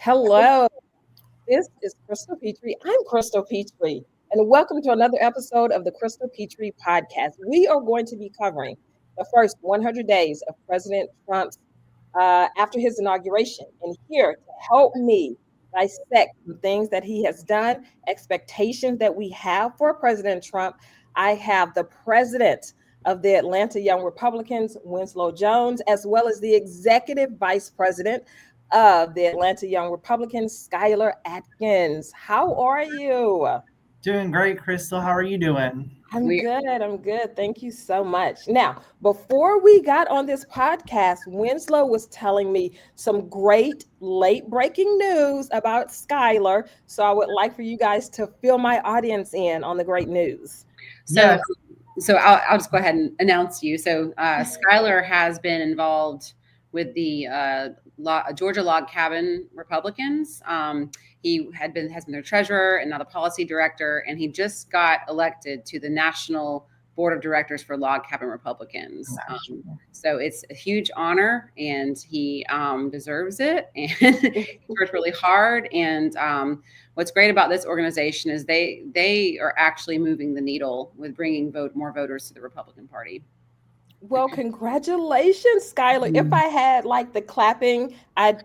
Hello, this is Crystal Petry. I'm Crystal Petry, and welcome to another episode of the Crystal Petry Podcast. We are going to be covering the first 100 days of President Trump's after his inauguration. And here to help me dissect the things that he has done, expectations that we have for President Trump, I have the president of the Atlanta Young Republicans, Winslow Jones, as well as the executive vice president of the Atlanta Young Republicans, Skyler Akins. How are you? Doing great, Crystal. How are you doing? I'm good. I'm good. Thank you so much. Now, before we got on this podcast, Winslow was telling me some great late breaking news about Skyler. So I would like for you guys to fill my audience in on the great news. So, Yes. so I'll just go ahead and announce you. So, Skyler has been involved with the Georgia Log Cabin Republicans. He has been their treasurer and now the policy director, and he just got elected to the national board of directors for Log Cabin Republicans. So it's a huge honor, and he deserves it. And he worked really hard. And what's great about this organization is they are actually moving the needle with bringing more voters to the Republican Party. Well, congratulations, Skyler. If I had like the clapping, I'd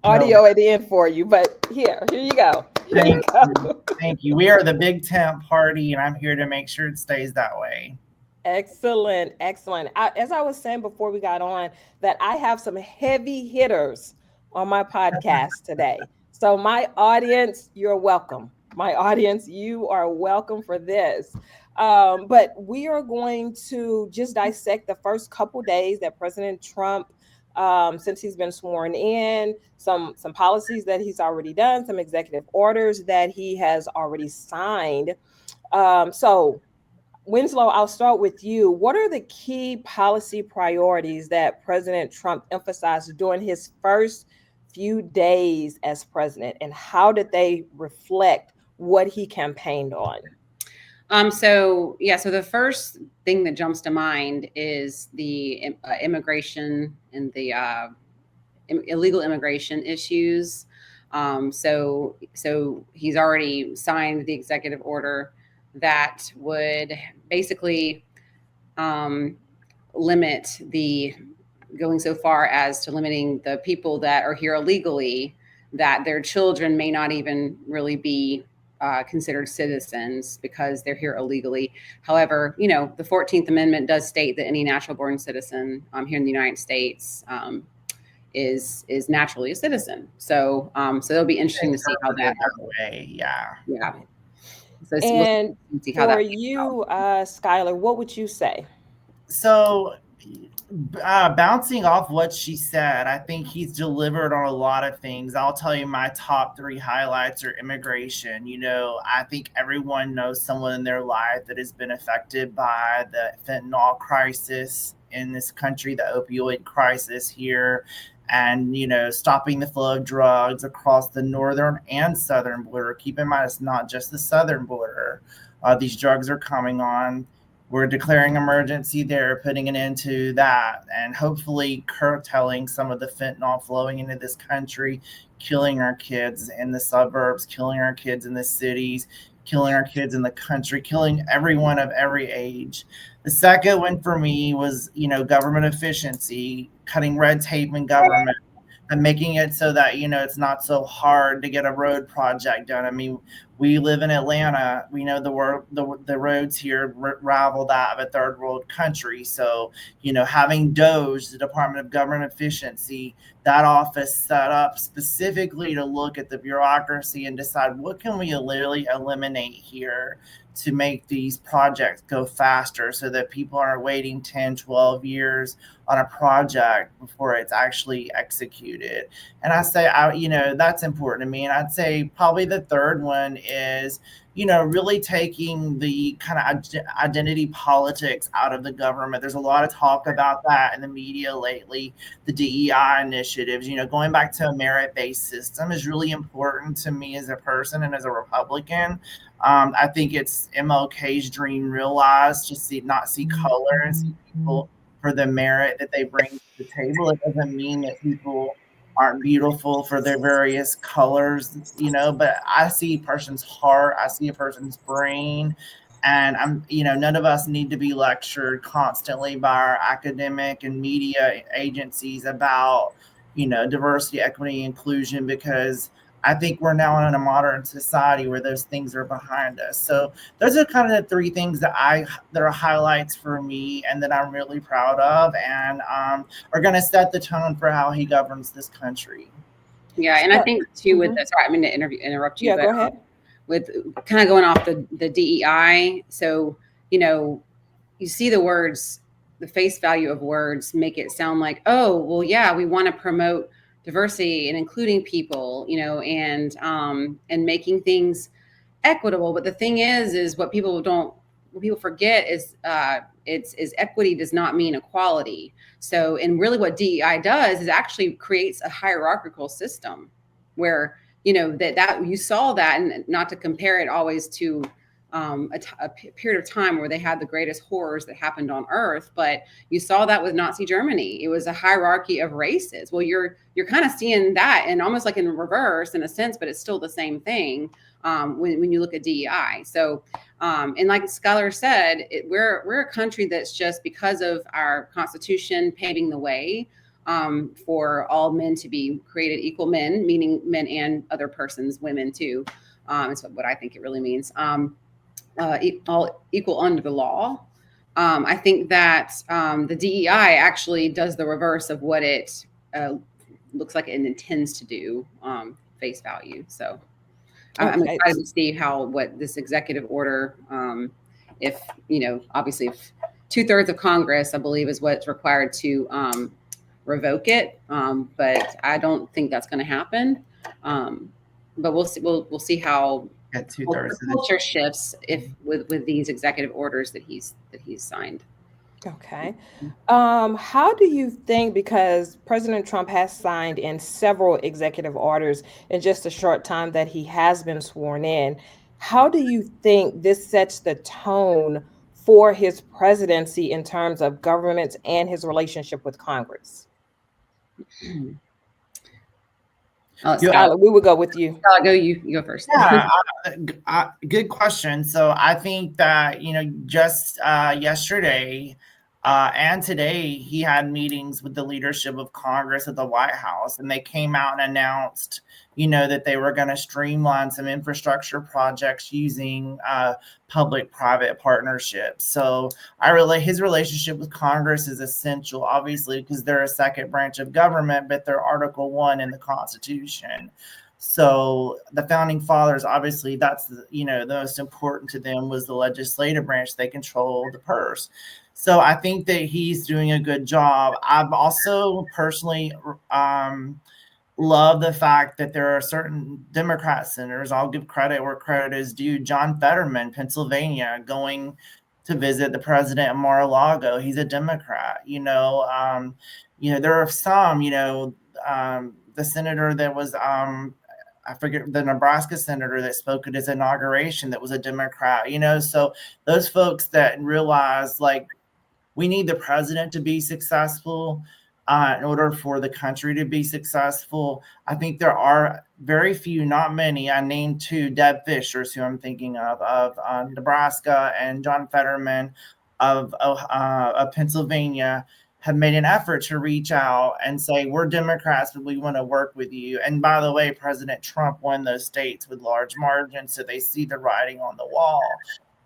audio it in for you. But here you go. Thank you. We are the Big Tent Party, and I'm here to make sure it stays that way. Excellent. As I was saying before we got on, that I have some heavy hitters on my podcast today. So my audience, you're welcome. My audience, you are welcome for this. But we are going to just dissect the first couple days that President Trump, since he's been sworn in, some policies that he's already done, some executive orders that he has already signed. So Winslow, I'll start with you. What are the key policy priorities that President Trump emphasized during his first few days as president, and how did they reflect what he campaigned on? So the first thing that jumps to mind is the immigration and the illegal immigration issues. So he's already signed the executive order that would basically limit going so far as to limiting the people that are here illegally, that their children may not even really be considered citizens because they're here illegally. However, the 14th Amendment does state that any natural born citizen here in the United States is naturally a citizen. So it'll be interesting to see how that way. Yeah. So and we'll see how for you, Skyler, what would you say? So bouncing off what she said, I think he's delivered on a lot of things. I'll tell you my top 3 highlights are immigration. I think everyone knows someone in their life that has been affected by the fentanyl crisis in this country, the opioid crisis here, and, stopping the flow of drugs across the northern and southern border. Keep in mind, it's not just the southern border. These drugs are coming on. We're declaring emergency there, putting an end to that, and hopefully curtailing some of the fentanyl flowing into this country, killing our kids in the suburbs, killing our kids in the cities, killing our kids in the country, killing everyone of every age. The second one for me was, government efficiency, cutting red tape in government, and making it so that, it's not so hard to get a road project done. I mean, we live in Atlanta. We know the roads here rival that of a third world country. So, having DOGE, the Department of Government Efficiency, that office set up specifically to look at the bureaucracy and decide what can we literally eliminate here to make these projects go faster so that people aren't waiting 10, 12 years on a project before it's actually executed. And I say, that's important to me. And I'd say probably the third one is, really taking the kind of identity politics out of the government. There's a lot of talk about that in the media lately, the DEI initiatives. Going back to a merit-based system is really important to me as a person and as a Republican. I think it's MLK's dream realized, not see color and see people for the merit that they bring to the table. It doesn't mean that people aren't beautiful for their various colors, but I see a person's heart, I see a person's brain. And none of us need to be lectured constantly by our academic and media agencies about, diversity, equity, inclusion, because I think we're now in a modern society where those things are behind us. So those are kind of the three things that are highlights for me and that I'm really proud of, and are going to set the tone for how he governs this country. Yeah, and I think too with this. Sorry, I mean to interrupt you. Yeah, but, go ahead. With kind of going off the DEI, so you see the words, the face value of words make it sound like, oh, well, yeah, we want to promote diversity and including people, and making things equitable. But the thing is what people forget is is equity does not mean equality. So, and really what DEI does is actually creates a hierarchical system where, that you saw that, and not to compare it always to a period of time where they had the greatest horrors that happened on earth, but you saw that with Nazi Germany. It was a hierarchy of races. Well, you're kind of seeing that, and almost like in reverse in a sense, but it's still the same thing when you look at DEI. So, and like Skyler said, we're a country that's just, because of our Constitution paving the way for all men to be created equal men, meaning men and other persons, women too. Is what I think it really means. All equal under the law. I think that the DEI actually does the reverse of what it looks like it intends to do, face value. So I'm excited to see what this executive order, if, obviously if 2/3 of Congress, I believe, is what's required to revoke it. But I don't think that's going to happen. But we'll see. We'll see how the culture shifts with these executive orders that he's signed. Okay. How do you think, because President Trump has signed in several executive orders in just a short time that he has been sworn in, how do you think this sets the tone for his presidency in terms of government and his relationship with Congress? Skyler, we will go with you. You go first. Yeah, good question. So I think that, just yesterday and today, he had meetings with the leadership of Congress at the White House, and they came out and announced, that they were going to streamline some infrastructure projects using public-private partnerships. So his relationship with Congress is essential, obviously, because they're a second branch of government, but they're Article 1 in the Constitution. So the founding fathers, obviously, that's the most important to them was the legislative branch. They control the purse. So I think that he's doing a good job. I've also personally love the fact that there are certain Democrat senators. I'll give credit where credit is due. John Fetterman, Pennsylvania, going to visit the president in Mar-a-Lago. He's a Democrat. There are some. The senator that was I forget, the Nebraska senator that spoke at his inauguration that was a Democrat. So those folks that realize, like, we need the president to be successful in order for the country to be successful. I think there are very few, not many. I named two, Deb Fishers, who I'm thinking of Nebraska, and John Fetterman of Pennsylvania, have made an effort to reach out and say, we're Democrats, but we want to work with you. And by the way, President Trump won those states with large margins, so they see the writing on the wall.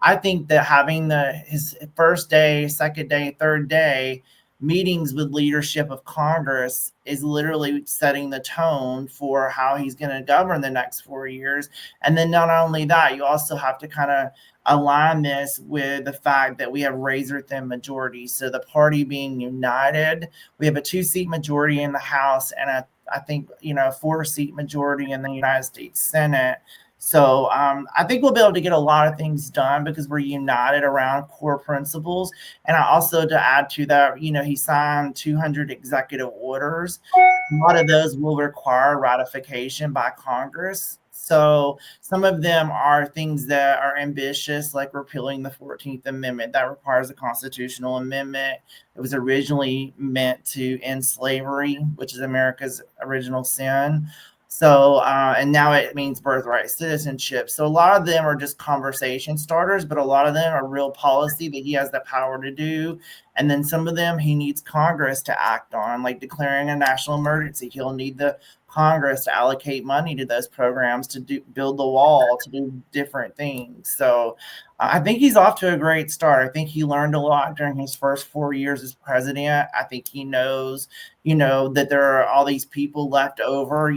I think that having his first day, second day, third day meetings with leadership of Congress is literally setting the tone for how he's going to govern the next 4 years. And then not only that, you also have to kind of align this with the fact that we have razor thin majorities. So the party being united, we have a 2-seat majority in the House and I think, a 4-seat majority in the United States Senate. So I think we'll be able to get a lot of things done because we're united around core principles. And I also, to add to that, he signed 200 executive orders. A lot of those will require ratification by Congress. So some of them are things that are ambitious, like repealing the 14th Amendment. That requires a constitutional amendment. It was originally meant to end slavery, which is America's original sin. So, and now it means birthright citizenship. So a lot of them are just conversation starters, but a lot of them are real policy that he has the power to do. And then some of them he needs Congress to act on, like declaring a national emergency. He'll need the Congress to allocate money to those programs to build the wall, to do different things. So I think he's off to a great start. I think he learned a lot during his first 4 years as president. I think he knows, that there are all these people left over.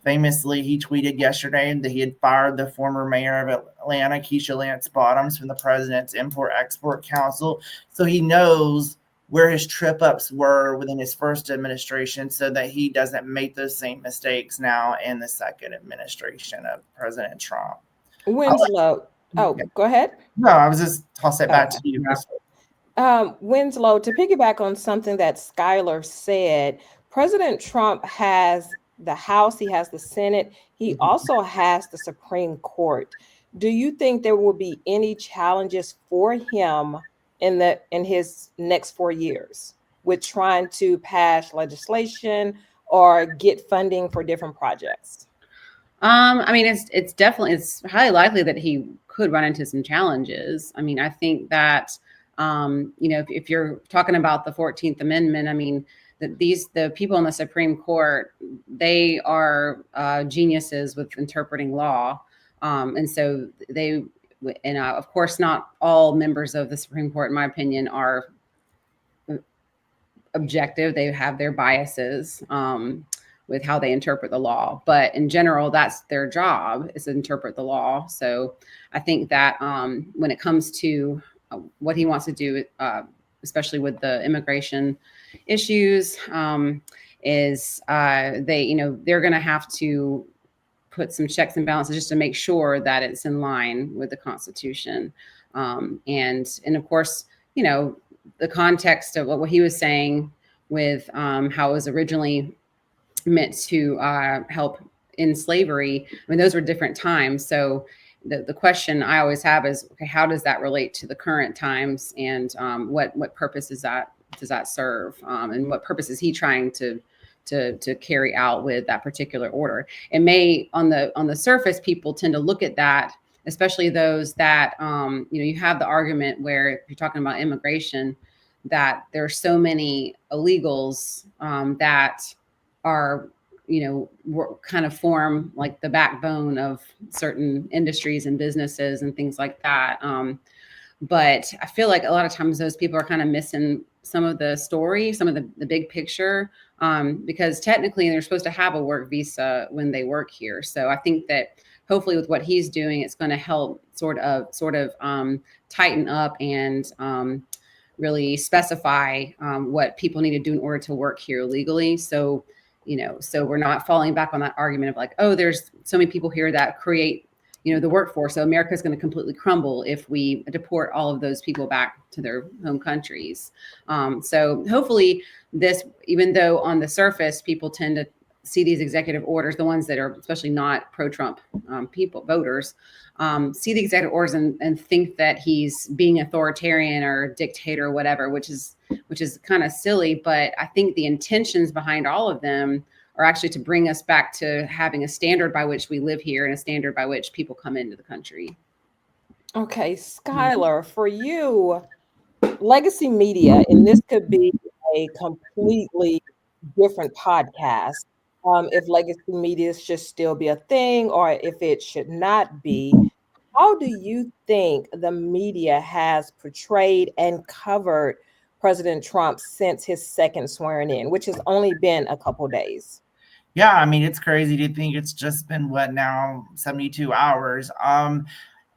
Famously, he tweeted yesterday that he had fired the former mayor of Atlanta, Keisha Lance Bottoms, from the president's Import-Export Council. So he knows where his trip ups were within his first administration so that he doesn't make those same mistakes now in the second administration of President Trump. Winslow. Go ahead. No, I was just toss it back to you. Winslow, to piggyback on something that Skyler said, President Trump has the House, he has the Senate, he also has the Supreme Court. Do you think there will be any challenges for him in his next 4 years with trying to pass legislation or get funding for different projects? I mean, it's highly likely that he could run into some challenges. I mean, I think that, if you're talking about the 14th Amendment, I mean, the people in the Supreme Court, they are geniuses with interpreting law. And so of course, not all members of the Supreme Court, in my opinion, are objective. They have their biases with how they interpret the law. But in general, that's their job, is to interpret the law. So I think that when it comes to what he wants to do, especially with the immigration issues, is they're going to have to put some checks and balances just to make sure that it's in line with the Constitution. And of course, the context of what he was saying with how it was originally meant to help end slavery. I mean, those were different times. So the question I always have is, okay, how does that relate to the current times, and what purpose does that serve, and what purpose is he trying to carry out with that particular order? It may, on the surface, people tend to look at that, especially those that you have the argument where, if you're talking about immigration, that there are so many illegals that are kind of form like the backbone of certain industries and businesses and things like that. But I feel like a lot of times those people are kind of missing some of the story, some of the big picture, because technically they're supposed to have a work visa when they work here. So I think that hopefully with what he's doing, it's going to help sort of tighten up and really specify what people need to do in order to work here legally. So we're not falling back on that argument of like, oh, there's so many people here that create, the workforce. So America is going to completely crumble if we deport all of those people back to their home countries. So hopefully this, even though on the surface, people tend to see these executive orders, the ones that are especially not pro-Trump voters, see the executive orders and think that he's being authoritarian or dictator or whatever, which is kind of silly. But I think the intentions behind all of them are actually to bring us back to having a standard by which we live here and a standard by which people come into the country. Okay, Skyler, for you, legacy media, and this could be a completely different podcast, if legacy media should still be a thing or if it should not be. How do you think the media has portrayed and covered President Trump since his second swearing in, which has only been a couple days? Yeah, I mean, it's crazy to think it's just been 72 hours.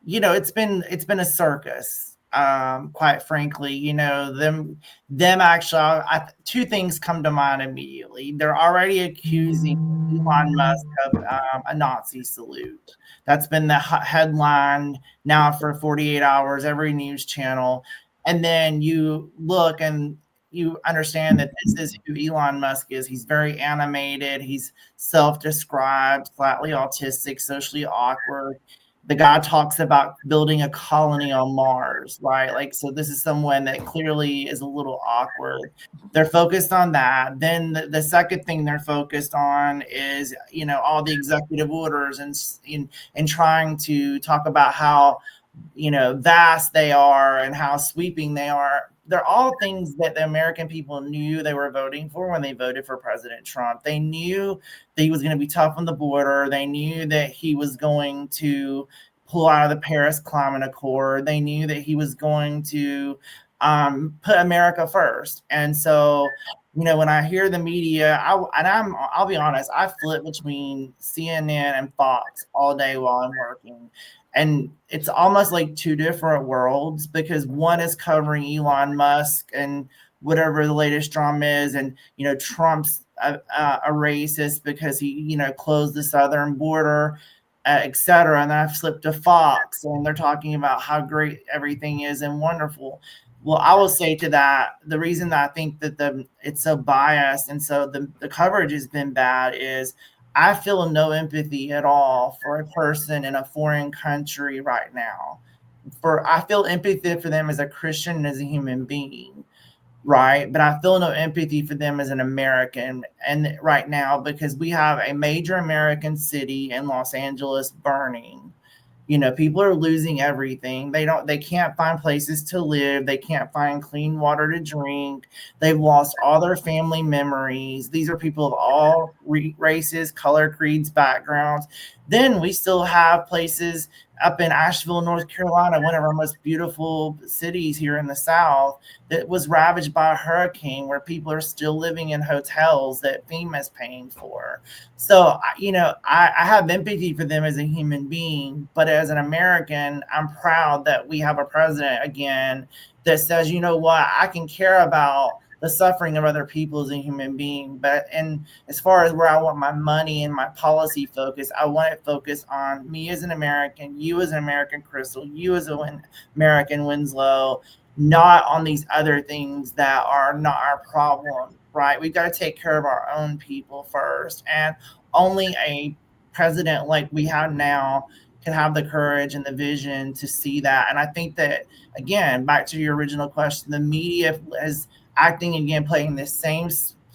It's been a circus. Quite frankly, them actually, two things come to mind immediately. They're already accusing Elon Musk of a Nazi salute. That's been the headline now for 48 hours, every news channel. And then you look and you understand that this is who Elon Musk is. He's very animated. He's self-described, slightly autistic, socially awkward. The guy talks about building a colony on Mars, right? Like, so this is someone that clearly is a little awkward. They're focused on that. Then the second thing they're focused on is, all the executive orders and trying to talk about how, vast they are and how sweeping they are. They're all things that the American people knew they were voting for when they voted for President Trump. They knew that he was going to be tough on the border. They knew that he was going to pull out of the Paris Climate Accord. They knew that he was going to put America first. And so, when I hear the media, I'll be honest, I flip between CNN and Fox all day while I'm working. And it's almost like two different worlds, because one is covering Elon Musk and whatever the latest drama is. And, Trump's a racist because he, closed the southern border, et cetera. And then I flipped to Fox and they're talking about how great everything is and wonderful. Well, I will say to that, the reason that I think that it's so biased and so the coverage has been bad is I feel no empathy at all for a person in a foreign country right now. I feel empathy for them as a Christian and as a human being, right? But I feel no empathy for them as an American and right now, because we have a major American city in Los Angeles burning. People are losing everything. They can't find places to live. They can't find clean water to drink. They've lost all their family memories. These are people of all races, color, creeds, backgrounds. Then we still have places up in Asheville, North Carolina, one of our most beautiful cities here in the South, that was ravaged by a hurricane, where people are still living in hotels that FEMA is paying for. So, I have empathy for them as a human being, but as an American, I'm proud that we have a president again that says, you know what, I can care about the suffering of other people as a human being. And as far as where I want my money and my policy focus, I want it focused on me as an American, you as an American, Crystal, you as an American, Winslow, not on these other things that are not our problem, right? We've got to take care of our own people first. And only a president like we have now can have the courage and the vision to see that. And I think that, again, back to your original question, the media is acting again, playing the same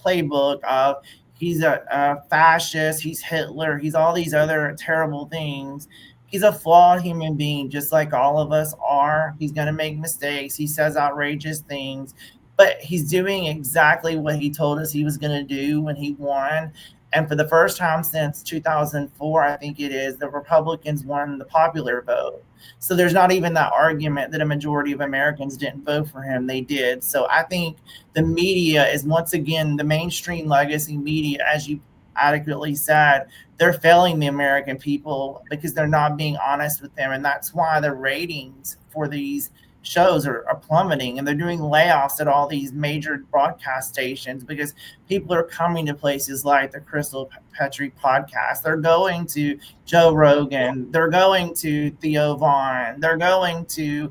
playbook of he's a fascist, he's Hitler, he's all these other terrible things. He's a flawed human being, just like all of us are. He's going to make mistakes. He says outrageous things, but he's doing exactly what he told us he was going to do when he won. And for the first time since 2004, I think it is, the Republicans won the popular vote. So there's not even that argument that a majority of Americans didn't vote for him. They did. So I think the media is, once again, the mainstream legacy media, as you adequately said, they're failing the American people because they're not being honest with them. And that's why the ratings for these shows are plummeting, and they're doing layoffs at all these major broadcast stations because people are coming to places like the Crystal Petry Podcast. They're going to Joe Rogan. They're going to Theo Vaughn. They're going to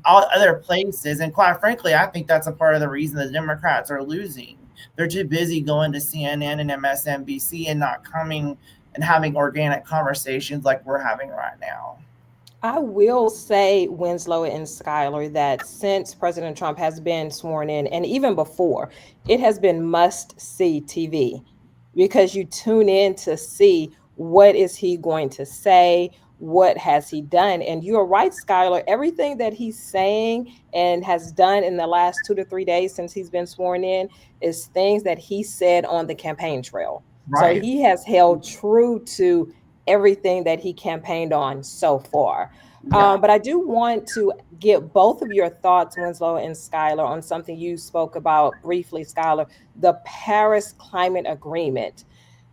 all other places. And quite frankly, I think that's a part of the reason the Democrats are losing. They're too busy going to CNN and MSNBC and not coming and having organic conversations like we're having right now. I will say, Winslow and Skyler, that since President Trump has been sworn in, and even before, it has been must-see TV, because you tune in to see what is he going to say, what has he done. And you're right, Skyler, everything that he's saying and has done in the last 2 to 3 days since he's been sworn in is things that he said on the campaign trail. Right. So he has held true to everything that he campaigned on so far. Yeah. But I do want to get both of your thoughts, Winslow and Skyler, on something you spoke about briefly, Skyler, the Paris Climate Agreement.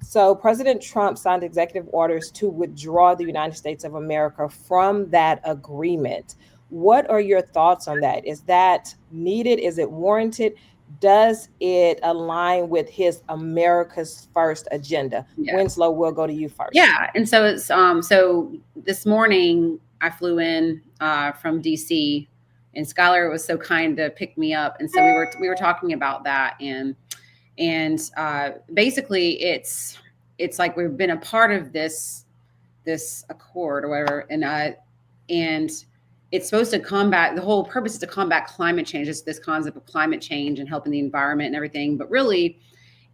So President Trump signed executive orders to withdraw the United States of America from that agreement. What are your thoughts on that? Is that needed? Is it warranted? Does it align with his America's First agenda? Yeah. Winslow, we'll go to you first. Yeah, and so it's so this morning I flew in from DC and Skyler was so kind to pick me up, and so we were talking about that, and basically it's like we've been a part of this accord or whatever, and it's supposed to combat, the whole purpose is to combat climate change, this concept of climate change and helping the environment and everything, but really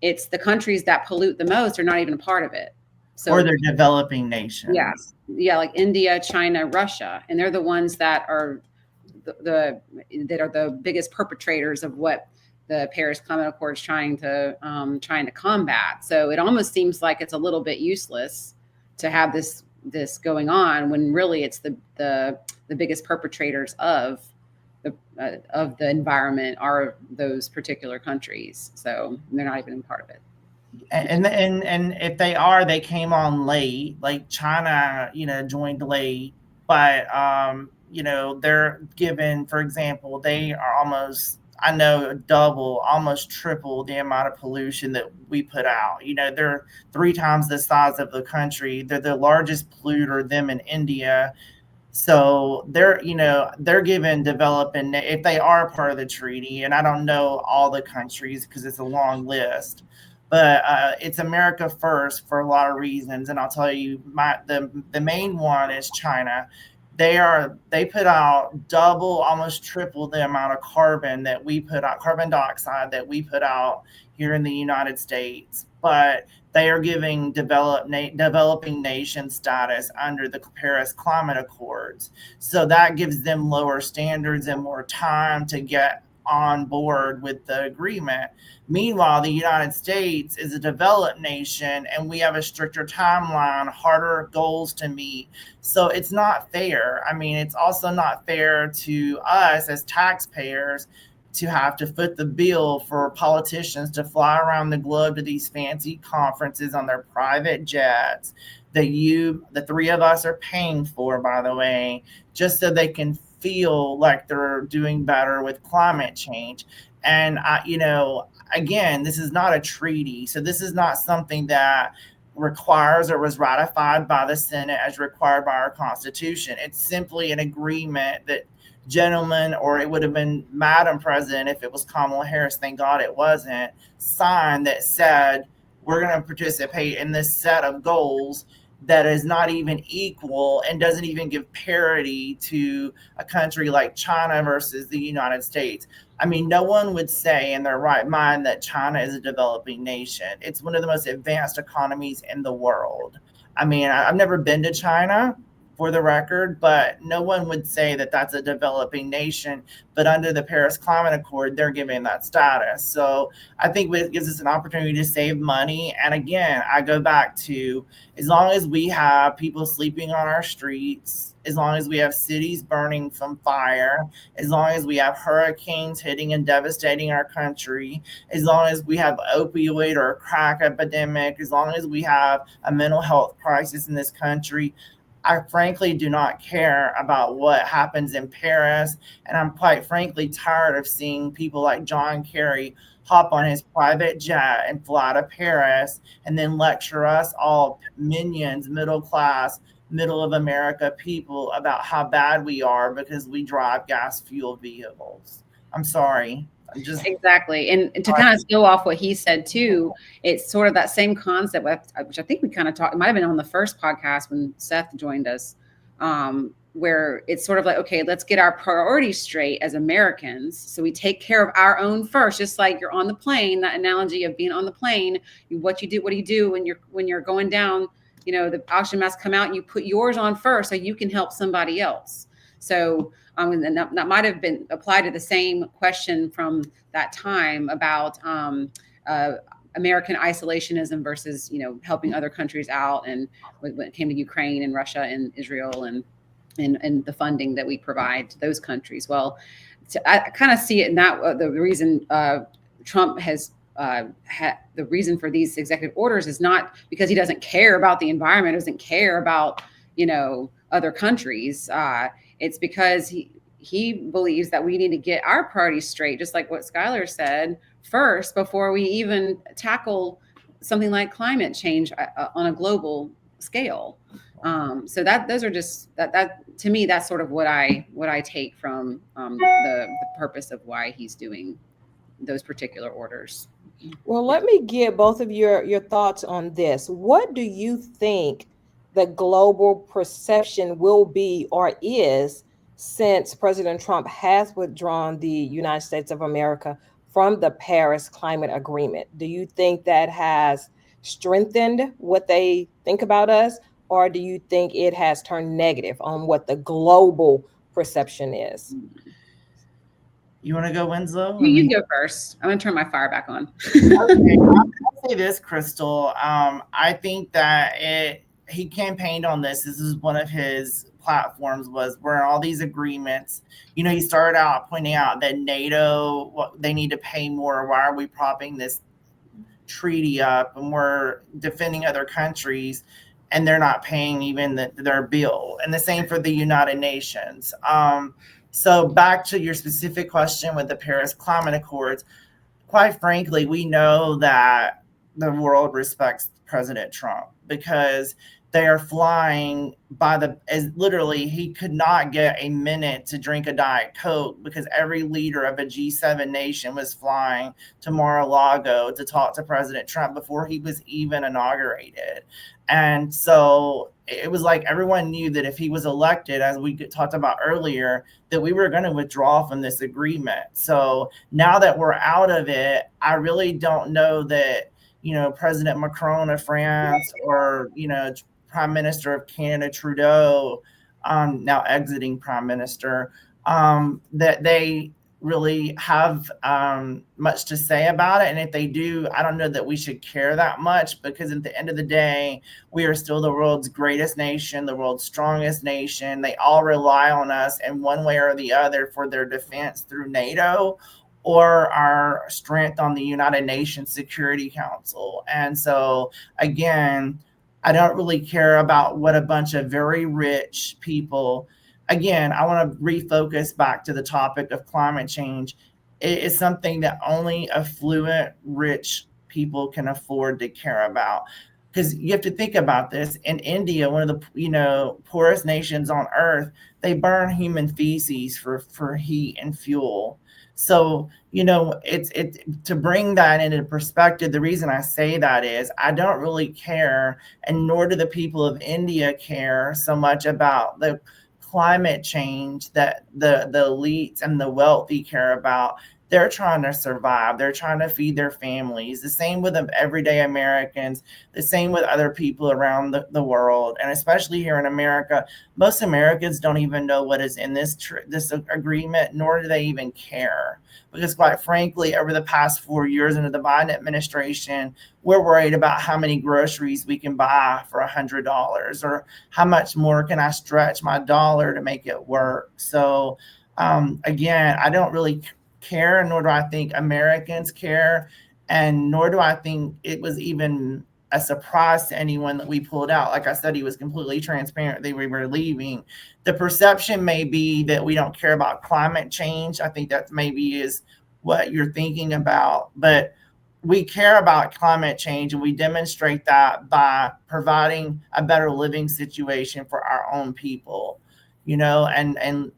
it's the countries that pollute the most are not even a part of it. So, or they're developing nations. Yeah, like India, China, Russia, and they're the ones that are the biggest perpetrators of what the Paris Climate Accord is trying to combat. So it almost seems like it's a little bit useless to have this going on when really it's the biggest perpetrators of the environment are those particular countries. So they're not even a part of it. And if they are, they came on late. Like China, joined late, but they're given, for example, they are almost, I know, double, almost triple the amount of pollution that we put out. They're 3 times the size of the country. They're the largest polluter, them in India. So they're given developing, if they are part of the treaty, and I don't know all the countries because it's a long list, but it's America first for a lot of reasons. And I'll tell you, the main one is China. They put out double, almost triple the amount of carbon that we put out, carbon dioxide that we put out here in the United States. But they are giving developing nation status under the Paris Climate Accords. So that gives them lower standards and more time to get on board with the agreement. Meanwhile, the United States is a developed nation and we have a stricter timeline, harder goals to meet. So it's not fair. I mean, it's also not fair to us as taxpayers to have to foot the bill for politicians to fly around the globe to these fancy conferences on their private jets that the 3 of us are paying for, by the way, just so they can feel like they're doing better with climate change. And again, this is not a treaty. So this is not something that requires or was ratified by the Senate as required by our Constitution. It's simply an agreement that gentlemen, or it would have been Madam President if it was Kamala Harris, thank God it wasn't, signed that said, we're going to participate in this set of goals that is not even equal and doesn't even give parity to a country like China versus the United States. I mean, no one would say in their right mind that China is a developing nation. It's one of the most advanced economies in the world. I mean, I've never been to China, for the record, but no one would say that that's a developing nation. But under the Paris Climate Accord, they're giving that status. So I think it gives us an opportunity to save money. And again, I go back to, as long as we have people sleeping on our streets, as long as we have cities burning from fire, as long as we have hurricanes hitting and devastating our country, as long as we have opioid or crack epidemic, as long as we have a mental health crisis in this country, I frankly do not care about what happens in Paris. And I'm quite frankly tired of seeing people like John Kerry hop on his private jet and fly to Paris and then lecture us all minions, middle class, middle of America people about how bad we are because we drive gas fuel vehicles. I'm sorry. Exactly. And to kind of go off what he said too, it's sort of that same concept, which I think we kind of talked, it might have been on the first podcast when Seth joined us, where it's sort of like, okay, let's get our priorities straight as Americans. So we take care of our own first, just like you're on the plane, that analogy of being on the plane, what do you do when you're going down, the oxygen masks come out and you put yours on first so you can help somebody else. So and that might have been applied to the same question from that time about American isolationism versus, helping other countries out. And when it came to Ukraine and Russia and Israel and the funding that we provide to those countries. Well, I kind of see it in that the reason Trump has had the reason for these executive orders is not because he doesn't care about the environment, doesn't care about, other countries. It's because he believes that we need to get our priorities straight, just like what Skyler said, first, before we even tackle something like climate change on a global scale. So those are just that to me, that's sort of what I take from the purpose of why he's doing those particular orders. Well, let me get both of your thoughts on this. What do you think the global perception will be or is since President Trump has withdrawn the United States of America from the Paris Climate Agreement? Do you think that has strengthened what they think about us, or do you think it has turned negative on what the global perception is? You want to go, Winslow? You go first. I'm gonna turn my fire back on. Okay, I'll say this, Crystal. I think that he campaigned on this. This is one of his platforms, was we're in all these agreements. He started out pointing out that NATO, they need to pay more. Why are we propping this treaty up? And we're defending other countries, and they're not paying even their bill. And the same for the United Nations. So back to your specific question with the Paris Climate Accords, quite frankly, we know that the world respects President Trump because they are flying as literally he could not get a minute to drink a Diet Coke because every leader of a G7 nation was flying to Mar-a-Lago to talk to President Trump before he was even inaugurated. And so it was like everyone knew that if he was elected, as we talked about earlier, that we were going to withdraw from this agreement. So now that we're out of it, I really don't know that, President Macron of France or, Prime Minister of Canada, Trudeau, now exiting Prime Minister, that they really have much to say about it. And if they do, I don't know that we should care that much, because at the end of the day, we are still the world's greatest nation, the world's strongest nation. They all rely on us in one way or the other for their defense through NATO or our strength on the United Nations Security Council. And so, again, I don't really care about what a bunch of very rich people. Again, I want to refocus back to the topic of climate change. It is something that only affluent, rich people can afford to care about. Because you have to think about this. In India, one of the poorest nations on earth, they burn human feces for heat and fuel. So, it's to bring that into perspective. The reason I say that is I don't really care, and nor do the people of India care so much about the climate change that the elites and the wealthy care about. They're trying to survive. They're trying to feed their families. The same with the everyday Americans, the same with other people around the world. And especially here in America, most Americans don't even know what is in this agreement, nor do they even care. Because quite frankly, over the past 4 years under the Biden administration, we're worried about how many groceries we can buy for $100 or how much more can I stretch my dollar to make it work. So again, I don't really care, nor do I think Americans care, and nor do I think it was even a surprise to anyone that we pulled out. Like I said, he was completely transparent that we were leaving. The perception may be that we don't care about climate change. I think that maybe is what you're thinking about, but we care about climate change, and we demonstrate that by providing a better living situation for our own people, and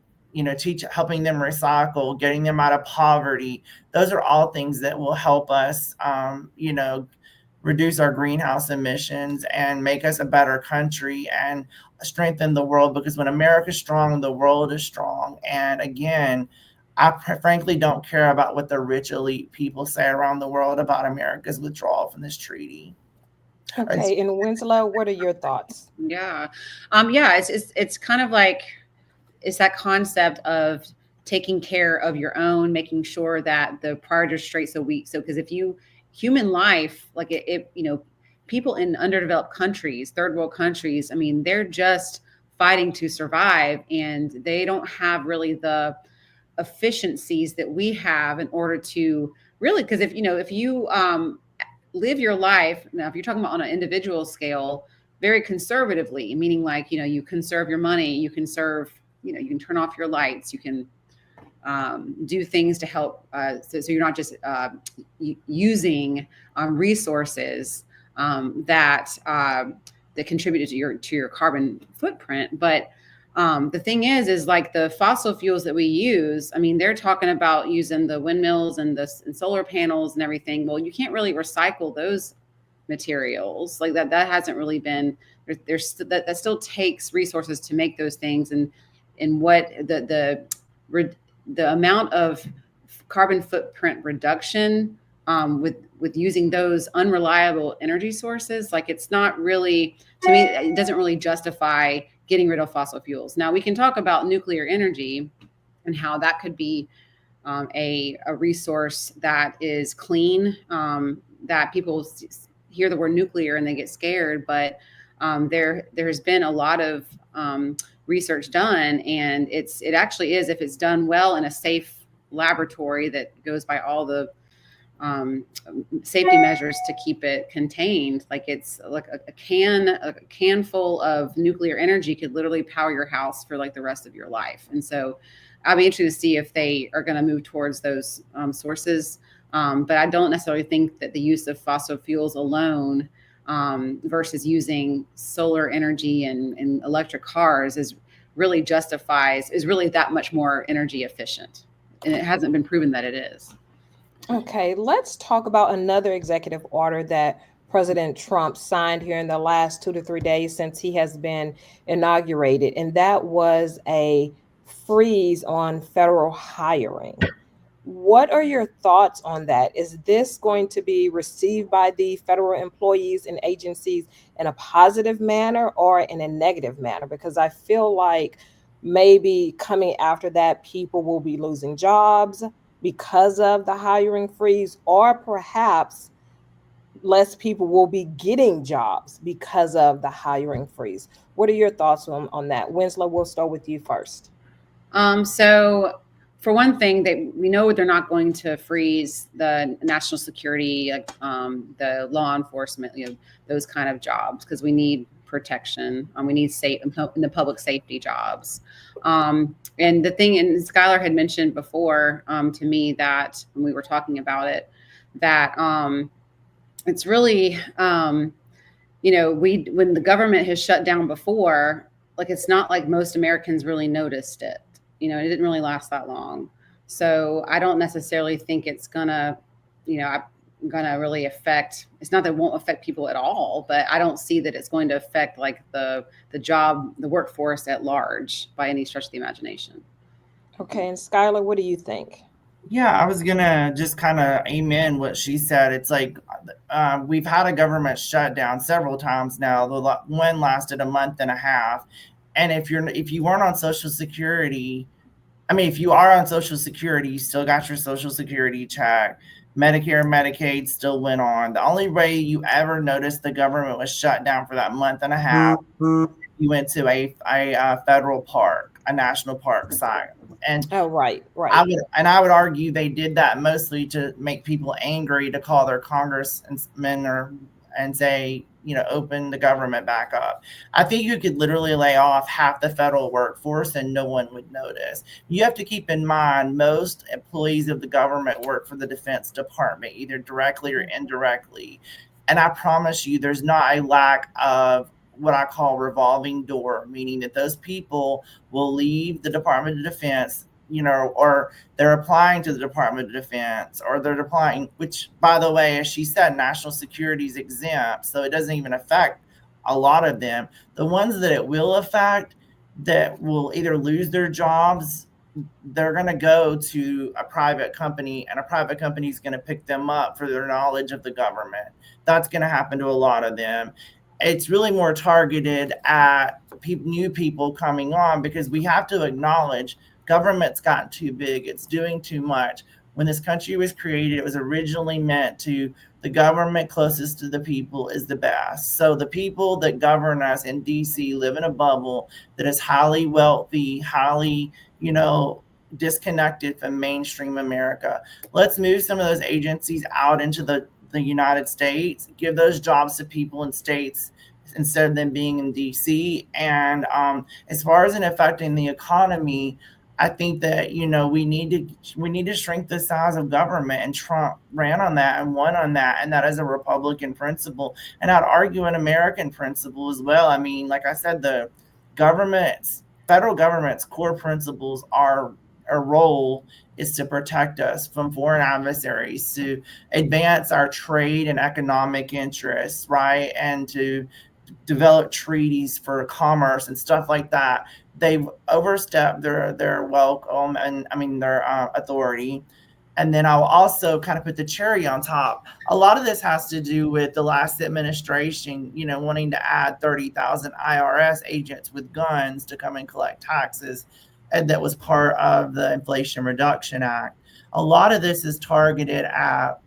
helping them recycle, getting them out of poverty. Those are all things that will help us, reduce our greenhouse emissions and make us a better country and strengthen the world. Because when America's strong, the world is strong. And again, I frankly don't care about what the rich elite people say around the world about America's withdrawal from this treaty. Okay, and Winslow, what are your thoughts? Yeah, it's kind of like, it's that concept of taking care of your own, making sure that the priorities are straight. So because if human life, like people in underdeveloped countries, third world countries, I mean, they're just fighting to survive, and they don't have really the efficiencies that we have in order to really, because if you live your life, now if you're talking about on an individual scale, very conservatively, meaning like, you conserve your money, you conserve, you can turn off your lights, you can do things to help, so you're not just using resources that that contributed to your carbon footprint. But the thing is like the fossil fuels that we use, I mean, they're talking about using the windmills and solar panels and everything. Well, you can't really recycle those materials like that. That hasn't really been that still takes resources to make those things. And what the amount of carbon footprint reduction with using those unreliable energy sources, like it's not really, to me, it doesn't really justify getting rid of fossil fuels. Now we can talk about nuclear energy and how that could be a resource that is clean, that people hear the word nuclear and they get scared, but there's been a lot of research done, and it actually is, if it's done well in a safe laboratory that goes by all the safety measures to keep it contained. Like it's like a can full of nuclear energy could literally power your house for like the rest of your life. And so I'll be interested to see if they are going to move towards those sources. But I don't necessarily think that the use of fossil fuels alone versus using solar energy and electric cars is really that much more energy efficient. And it hasn't been proven that it is. Okay, let's talk about another executive order that President Trump signed here in the last 2 to 3 days since he has been inaugurated, and that was a freeze on federal hiring. What are your thoughts on that? Is this going to be received by the federal employees and agencies in a positive manner or in a negative manner? Because I feel like maybe coming after that, people will be losing jobs because of the hiring freeze, or perhaps less people will be getting jobs because of the hiring freeze. What are your thoughts on that? Winslow, we'll start with you first. So for one thing, we know they're not going to freeze the national security, the law enforcement, those kind of jobs, because we need protection. We need safe in the public safety jobs. And the thing, and Skyler had mentioned before to me that when we were talking about it, that it's really, when the government has shut down before, like it's not like most Americans really noticed it. It didn't really last that long. So I don't necessarily think it's gonna really affect. It's not that it won't affect people at all, but I don't see that it's going to affect like the workforce at large by any stretch of the imagination. Okay, and Skyler, what do you think? Yeah, I was gonna just kind of amen what she said. It's like we've had a government shutdown several times now. The one lasted a month and a half, and if you weren't on Social Security, I mean, if you are on Social Security, you still got your Social Security check. Medicare and Medicaid still went on. The only way you ever noticed the government was shut down for that month and a half, you went to a federal park, a national park site. And right. I would argue they did that mostly to make people angry, to call their congressmen and say, open the government back up. I think you could literally lay off half the federal workforce and no one would notice. You have to keep in mind most employees of the government work for the Defense Department, either directly or indirectly. And I promise you, there's not a lack of what I call revolving door, meaning that those people will leave the Department of Defense, or they're applying to the Department of Defense, or they're applying, which, by the way, as she said, national security is exempt, so it doesn't even affect a lot of them. The ones that it will affect, that will either lose their jobs, they're going to go to a private company, and a private company is going to pick them up for their knowledge of the government. That's going to happen to a lot of them. It's really more targeted at new people coming on, because we have to acknowledge government's gotten too big. It's doing too much. When this country was created, it was originally meant to, the government closest to the people is the best. So the people that govern us in DC live in a bubble that is highly wealthy, highly, disconnected from mainstream America. Let's move some of those agencies out into the United States, give those jobs to people in states instead of them being in DC. And as far as it affecting the economy, I think that, we need to shrink the size of government, and Trump ran on that and won on that, and that is a Republican principle, and I'd argue an American principle as well. I mean, like I said, the federal government's core principles are a role is to protect us from foreign adversaries, to advance our trade and economic interests, right, and to develop treaties for commerce and stuff like that. They've overstepped their welcome, and I mean their authority. And then I'll also kind of put the cherry on top. A lot of this has to do with the last administration, wanting to add 30,000 IRS agents with guns to come and collect taxes. And that was part of the Inflation Reduction Act. A lot of this is targeted at,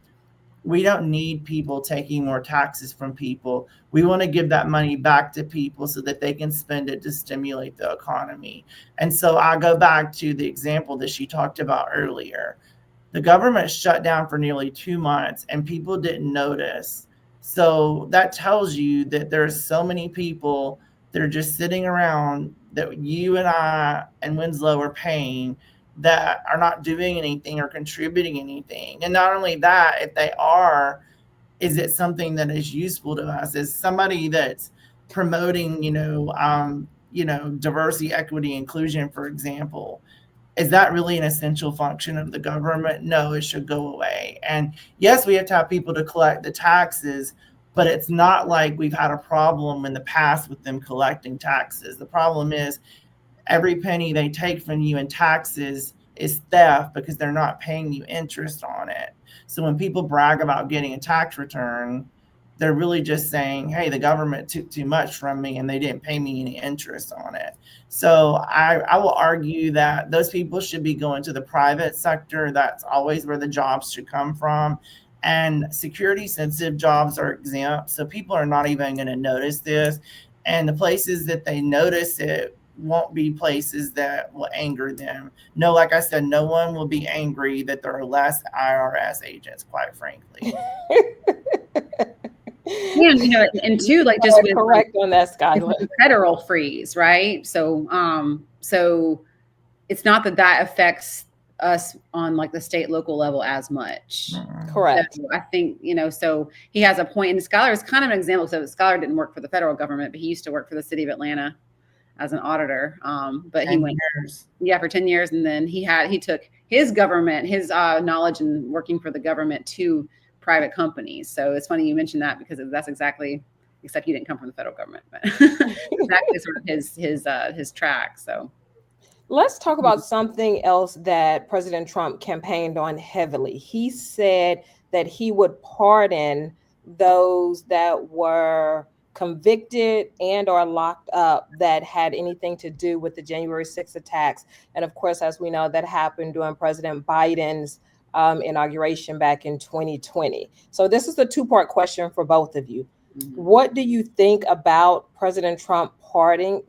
we don't need people taking more taxes from people. We want to give that money back to people so that they can spend it to stimulate the economy. And so I go back to the example that she talked about earlier. The government shut down for nearly 2 months and people didn't notice. So that tells you that there's so many people that are just sitting around that you and I and Winslow are paying that are not doing anything or contributing anything. And not only that, if they are, is it something that is useful to us? Is somebody that's promoting, diversity, equity, inclusion, for example, is that really an essential function of the government? No, it should go away. And yes, we have to have people to collect the taxes, but it's not like we've had a problem in the past with them collecting taxes. The problem is every penny they take from you in taxes is theft because they're not paying you interest on it. So when people brag about getting a tax return, they're really just saying, hey, the government took too much from me and they didn't pay me any interest on it. So I will argue that those people should be going to the private sector. That's always where the jobs should come from. And security sensitive jobs are exempt. So people are not even going to notice this. And the places that they notice it won't be places that will anger them. No, like I said, no one will be angry that there are less IRS agents, quite frankly. And two, like just with correct on that, Skyler. Federal freeze, right? So it's not that affects us on like the state local level as much. Correct. So I think, so he has a point, and Skyler is kind of an example. So Skyler didn't work for the federal government, but he used to work for the city of Atlanta as an auditor. But he went for 10 years. And then he took his government, his knowledge and working for the government to private companies. So it's funny you mentioned that because that's exactly, except he didn't come from the federal government, but exactly sort of his track. So let's talk about something else that President Trump campaigned on heavily. He said that he would pardon those that were convicted and or locked up that had anything to do with the January 6th attacks. And of course, as we know, that happened during President Biden's inauguration back in 2020. So this is a two-part question for both of you. Mm-hmm. What do you think about President Trump pardoning,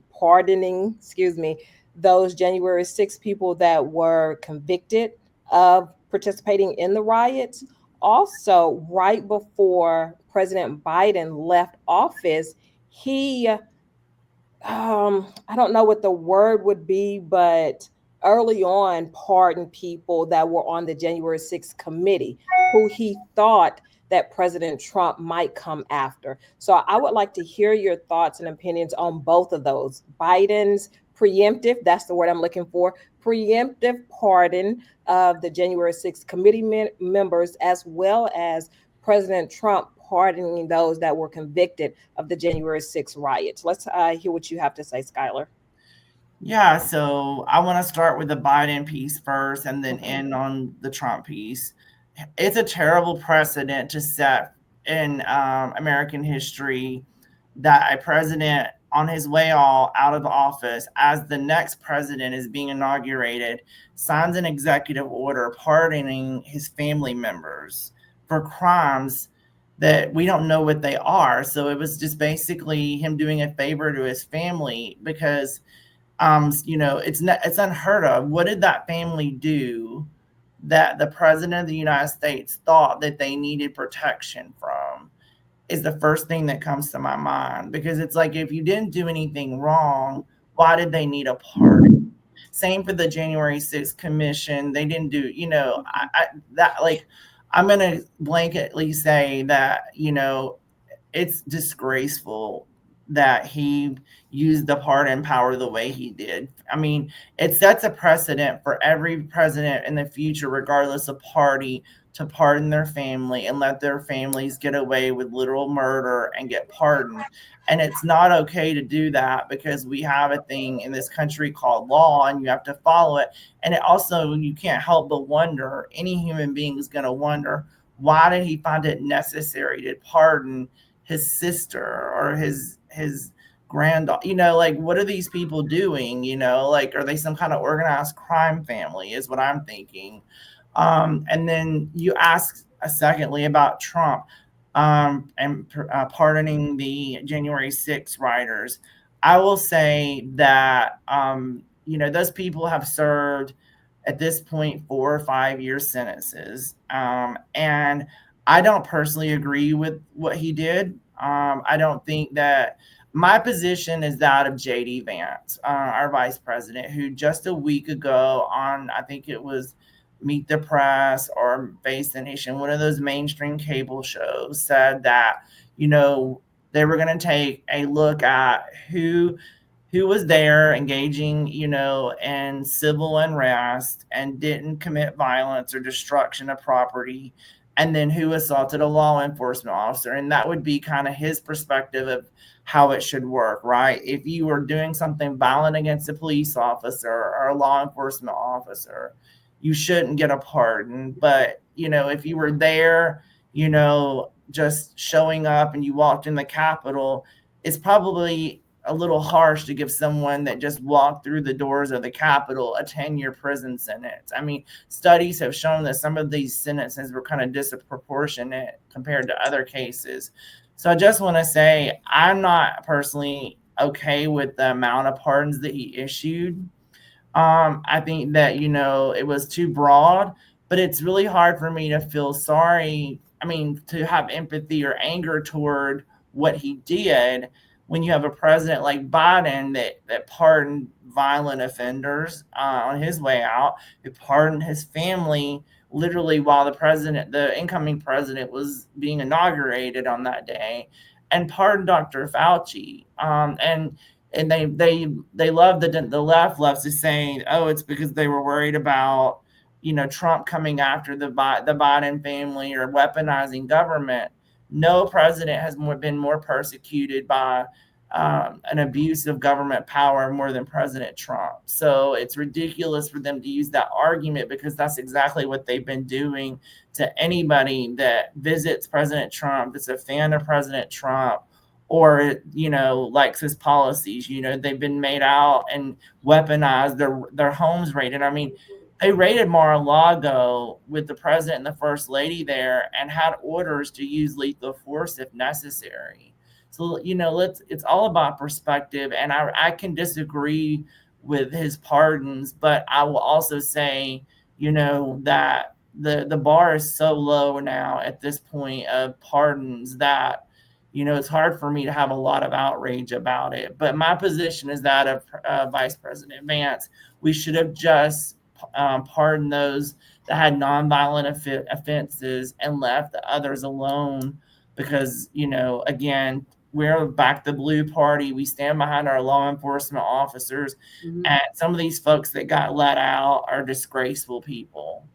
those January 6 people that were convicted of participating in the riots? Also, right before President Biden left office, he, I don't know what the word would be, but early on pardoned people that were on the January 6th committee who he thought that President Trump might come after. So I would like to hear your thoughts and opinions on both of those. Biden's preemptive, that's the word I'm looking for, preemptive pardon of the January 6th committee members, as well as President Trump pardoning those that were convicted of the January 6th riots. Let's hear what you have to say, Skyler. Yeah, so I want to start with the Biden piece first and then end on the Trump piece. It's a terrible precedent to set in American history that a president on his way out of office, as the next president is being inaugurated, signs an executive order pardoning his family members for crimes that we don't know what they are. So it was just basically him doing a favor to his family because it's unheard of. What did that family do that the president of the United States thought that they needed protection from is the first thing that comes to my mind, because it's like, if you didn't do anything wrong, why did they need a pardon? Same for the January 6th commission. They didn't do, that like, I'm going to blanketly say that, it's disgraceful that he used the pardon power the way he did. I mean, it sets a precedent for every president in the future, regardless of party, to pardon their family and let their families get away with literal murder and get pardoned. And it's not okay to do that because we have a thing in this country called law and you have to follow it. And it also, you can't help but wonder, any human being is going to wonder, why did he find it necessary to pardon his sister or his granddaughter? Like, what are these people doing? Like, are they some kind of organized crime family is what I'm thinking. And then you asked secondly about Trump and pardoning the January 6th rioters. I will say that, those people have served at this point 4 or 5 year sentences. And I don't personally agree with what he did. I don't think that my position is that of J.D. Vance, our vice president, who just a week ago on, I think it was Meet the Press or Face the Nation, one of those mainstream cable shows, said that, they were going to take a look at who was there engaging, in civil unrest and didn't commit violence or destruction of property, and then who assaulted a law enforcement officer. And that would be kind of his perspective of how it should work, right? If you were doing something violent against a police officer or a law enforcement officer, you shouldn't get a pardon. But, if you were there, just showing up and you walked in the Capitol, it's probably a little harsh to give someone that just walked through the doors of the Capitol a 10-year prison sentence. I mean, studies have shown that some of these sentences were kind of disproportionate compared to other cases. So I just want to say, I'm not personally okay with the amount of pardons that he issued. I think that, it was too broad, but it's really hard for me to feel sorry. I mean, to have empathy or anger toward what he did when you have a president like Biden that pardoned violent offenders on his way out, who pardoned his family literally while the incoming president was being inaugurated on that day, and pardoned Dr. Fauci. And they love the left loves to saying, oh, it's because they were worried about, Trump coming after the Biden family or weaponizing government. No president has been more persecuted by an abuse of government power more than President Trump. So it's ridiculous for them to use that argument, because that's exactly what they've been doing to anybody that visits President Trump, that's a fan of President Trump, or, likes his policies. They've been made out and weaponized, their homes raided. I mean, they raided Mar-a-Lago with the president and the first lady there and had orders to use lethal force if necessary. So, it's all about perspective. And I can disagree with his pardons, but I will also say, that the bar is so low now at this point of pardons that, it's hard for me to have a lot of outrage about it. But my position is that of Vice President Vance. We should have just pardoned those that had nonviolent offenses and left the others alone, because, again, we're back the blue party. We stand behind our law enforcement officers. Mm-hmm. And some of these folks that got let out are disgraceful people.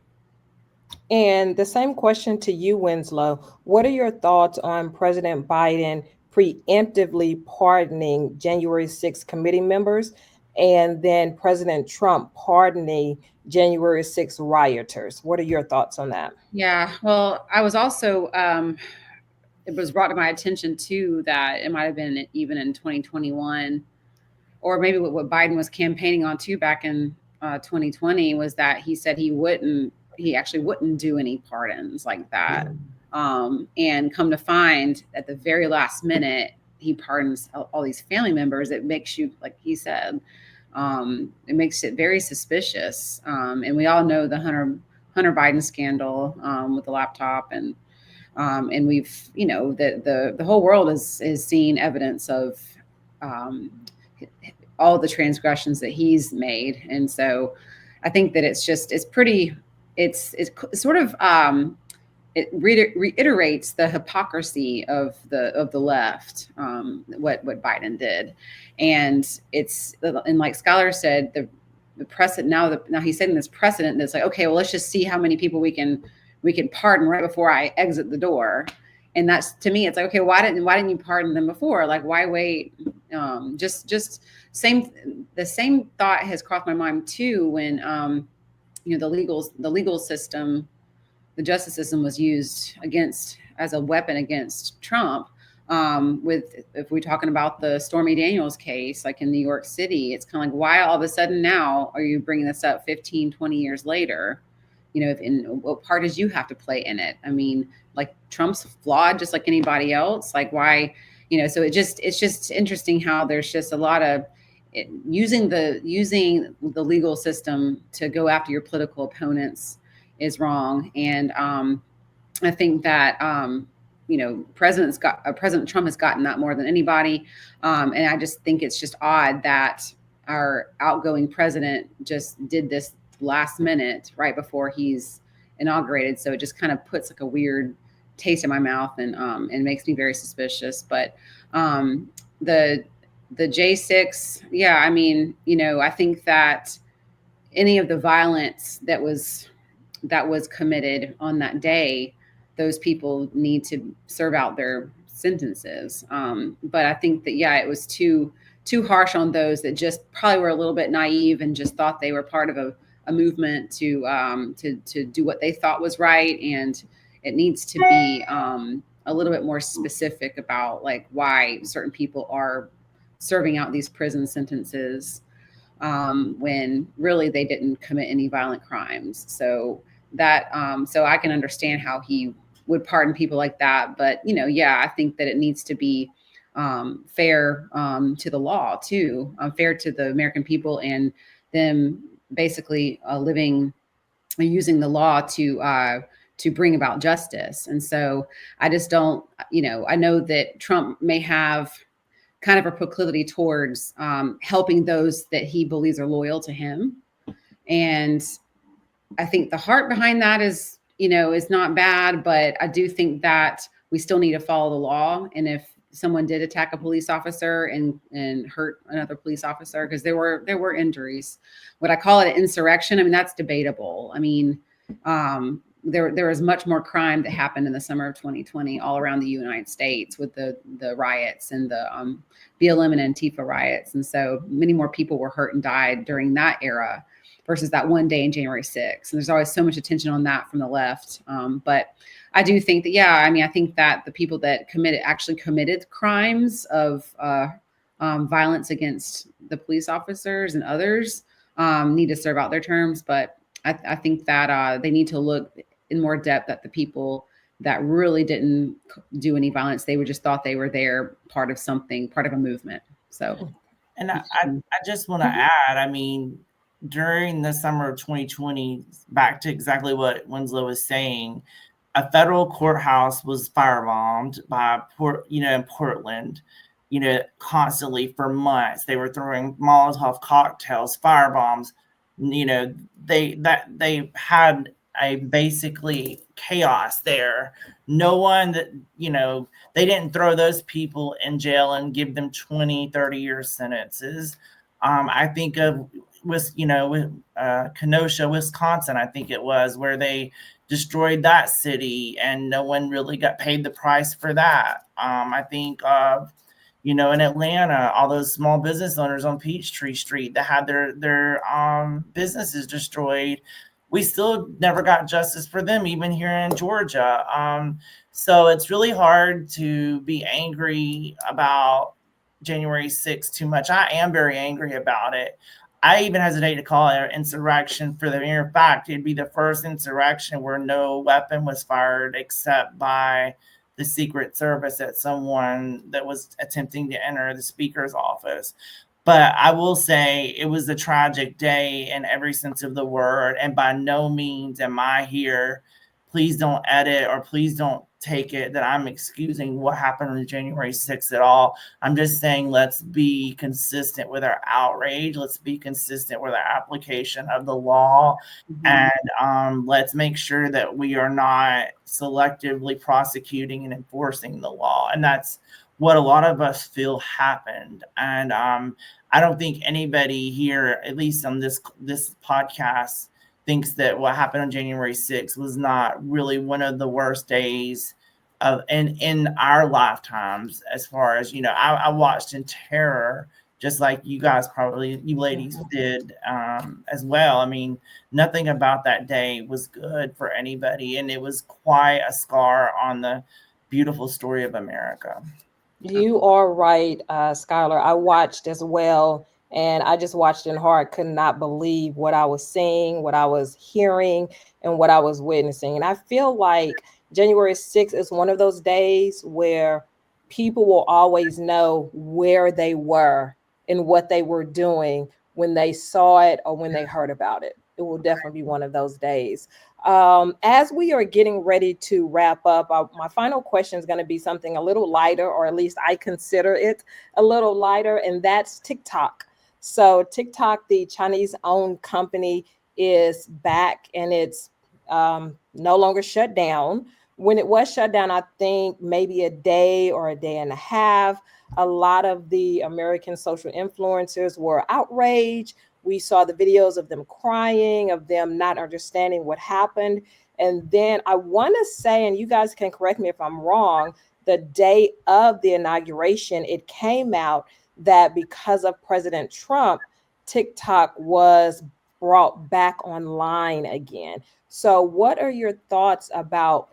And the same question to you, Winslow. What are your thoughts on President Biden preemptively pardoning January 6th committee members, and then President Trump pardoning January 6th rioters? What are your thoughts on that? Yeah, well, I was also, it was brought to my attention too that it might have been even in 2021, or maybe what Biden was campaigning on too back in 2020, was that he said he actually wouldn't do any pardons like that. And come to find at the very last minute, he pardons all these family members. It makes you, like he said, it makes it very suspicious. And we all know the Hunter Biden scandal with the laptop, and we've, the whole world is seeing evidence of all the transgressions that he's made. And so I think that it's sort of, it reiterates the hypocrisy of the left, what Biden did. And like Skyler said, the precedent now he's setting this precedent that's like, okay, well, let's just see how many people we can pardon right before I exit the door. And that's, to me, it's like, okay, why didn't you pardon them before? Like, why wait? The same thought has crossed my mind too when the legal system, the justice system was used as a weapon against Trump. If we're talking about the Stormy Daniels case, like in New York City, it's kind of like, why all of a sudden now are you bringing this up 15, 20 years later? What part did you have to play in it? I mean, like, Trump's flawed just like anybody else. Like, why, so it's just interesting how there's just a lot of using the legal system to go after your political opponents is wrong. And I think that President Trump has gotten that more than anybody. And I just think it's just odd that our outgoing president just did this last minute right before he's inaugurated. So it just kind of puts like a weird taste in my mouth and makes me very suspicious. But the J6, yeah, I mean, I think that any of the violence that was committed on that day, those people need to serve out their sentences. But I think that, yeah, it was too harsh on those that just probably were a little bit naive and just thought they were part of a movement to do what they thought was right. And it needs to be a little bit more specific about like why certain people are serving out these prison sentences when really they didn't commit any violent crimes. So that so I can understand how he would pardon people like that. But, yeah, I think that it needs to be fair to the law too, fair to the American people and them basically using the law to bring about justice. And so I just don't, I know that Trump may have kind of a proclivity towards helping those that he believes are loyal to him. And I think the heart behind that is not bad, but I do think that we still need to follow the law. And if someone did attack a police officer and hurt another police officer, because there were injuries, would I call it an insurrection? I mean, that's debatable. I mean, there was much more crime that happened in the summer of 2020 all around the United States with the riots and the BLM and Antifa riots. And so many more people were hurt and died during that era versus that one day in January 6th. And there's always so much attention on that from the left. But I do think that, yeah, I mean, I think that the people that actually committed crimes of violence against the police officers and others need to serve out their terms. But I think that they need to look in more depth at the people that really didn't do any violence. They just thought they were there, part of something, part of a movement. So, and I just want to add, I mean, during the summer of 2020, back to exactly what Winslow was saying, a federal courthouse was firebombed by in Portland, constantly for months. They were throwing Molotov cocktails, firebombs. They had a basically chaos there. No one that, they didn't throw those people in jail and give them 20, 30-year sentences. I think of with Kenosha, Wisconsin, I think it was, where they destroyed that city and no one really got paid the price for that. I think of, in Atlanta, all those small business owners on Peachtree Street that had their businesses destroyed. We still never got justice for them, even here in Georgia. So it's really hard to be angry about January 6th too much. I am very angry about it. I even hesitate to call it an insurrection for the mere fact it'd be the first insurrection where no weapon was fired except by the Secret Service at someone that was attempting to enter the speaker's office. But I will say it was a tragic day in every sense of the word. And by no means am I here please don't edit or please don't take it that I'm excusing what happened on January 6th at all. I'm just saying let's be consistent with our outrage. Let's be consistent with our application of the law. And let's make sure that we are not selectively prosecuting and enforcing the law. And that's what a lot of us feel happened. And I don't think anybody here, at least on this podcast, thinks that what happened on January 6th was not really one of the worst days in our lifetimes. As far as, I watched in terror, just like you guys probably, you ladies did as well. I mean, nothing about that day was good for anybody. And it was quite a scar on the beautiful story of America. You are right, Skyler. I watched as well, and I just watched in heart, could not believe what I was seeing, what I was hearing, and what I was witnessing. And I feel like January 6th is one of those days where people will always know where they were and what they were doing when they saw it or when they heard about it. It will definitely be one of those days. As we are getting ready to wrap up, my final question is going to be something a little lighter, or at least I consider it a little lighter, and that's TikTok. So TikTok, the Chinese-owned company, is back, and it's no longer shut down. When it was shut down, I think maybe a day or a day and a half, a lot of the American social influencers were outraged. We saw the videos of them crying, of them not understanding what happened. And then I want to say, and you guys can correct me if I'm wrong, the day of the inauguration, it came out that because of President Trump, TikTok was brought back online again. So what are your thoughts about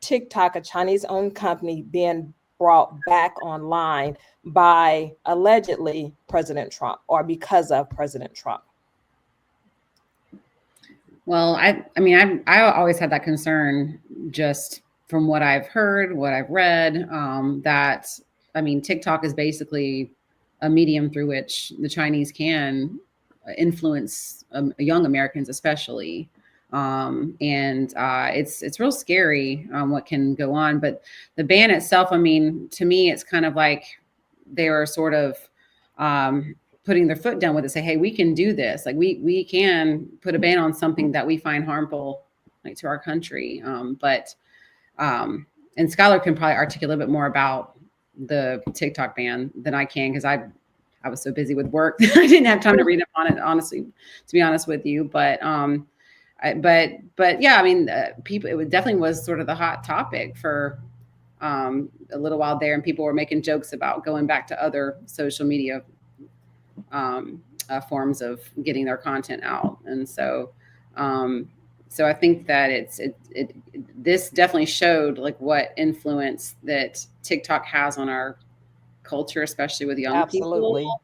TikTok, a Chinese-owned company, being brought back online by allegedly President Trump, or because of President Trump? Well, I mean, I always had that concern just from what I've heard, what I've read, that, I mean, TikTok is basically a medium through which the Chinese can influence young Americans, especially. And it's real scary what can go on. But the ban itself, I mean, to me, it's kind of like they were sort of putting their foot down with it, say, hey, we can do this. Like we can put a ban on something that we find harmful, like, to our country. And Skyler can probably articulate a little bit more about the TikTok ban than I can, because I was so busy with work that I didn't have time to read up on it, honestly, to be honest with you. But yeah, I mean, people, it definitely was sort of the hot topic for a little while there, and people were making jokes about going back to other social media forms of getting their content out. And so I think that this definitely showed like what influence that TikTok has on our culture, especially with young people.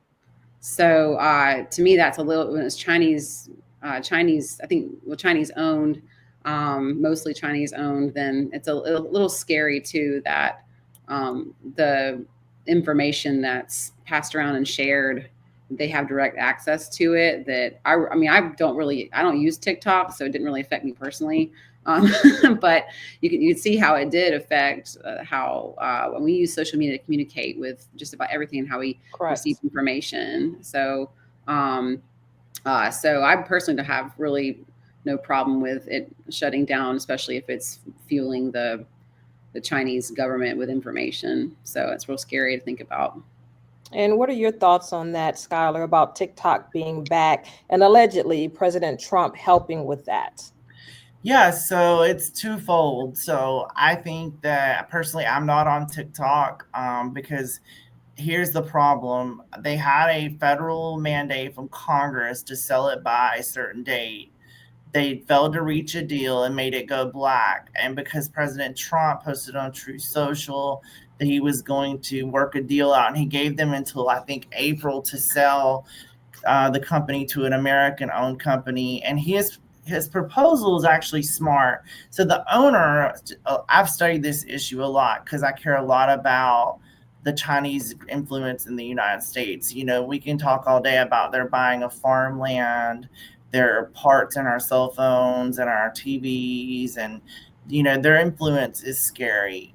So to me, that's a little, when it's Chinese, I think, well, Chinese owned, mostly Chinese owned, then it's a little scary too, that the information that's passed around and shared, they have direct access to it. That I mean, I don't use TikTok, so it didn't really affect me personally. But you can see how it did affect how when we use social media to communicate with just about everything and how we receive information. So so I personally don't have really no problem with it shutting down, especially if it's fueling the Chinese government with information. So it's real scary to think about. And what are your thoughts on that, Skyler, about TikTok being back and allegedly President Trump helping with that? Yeah, so it's twofold. So I think that personally, I'm not on TikTok because here's the problem. They had a federal mandate from Congress to sell it by a certain date. They failed to reach a deal and made it go black. And because President Trump posted on Truth Social that he was going to work a deal out, and he gave them until, I think, April to sell the company to an American-owned company. And his proposal is actually smart. So the owner, I've studied this issue a lot because I care a lot about the Chinese influence in the United States. You know, we can talk all day about their buying of farmland, their parts in our cell phones and our TVs, and their influence is scary.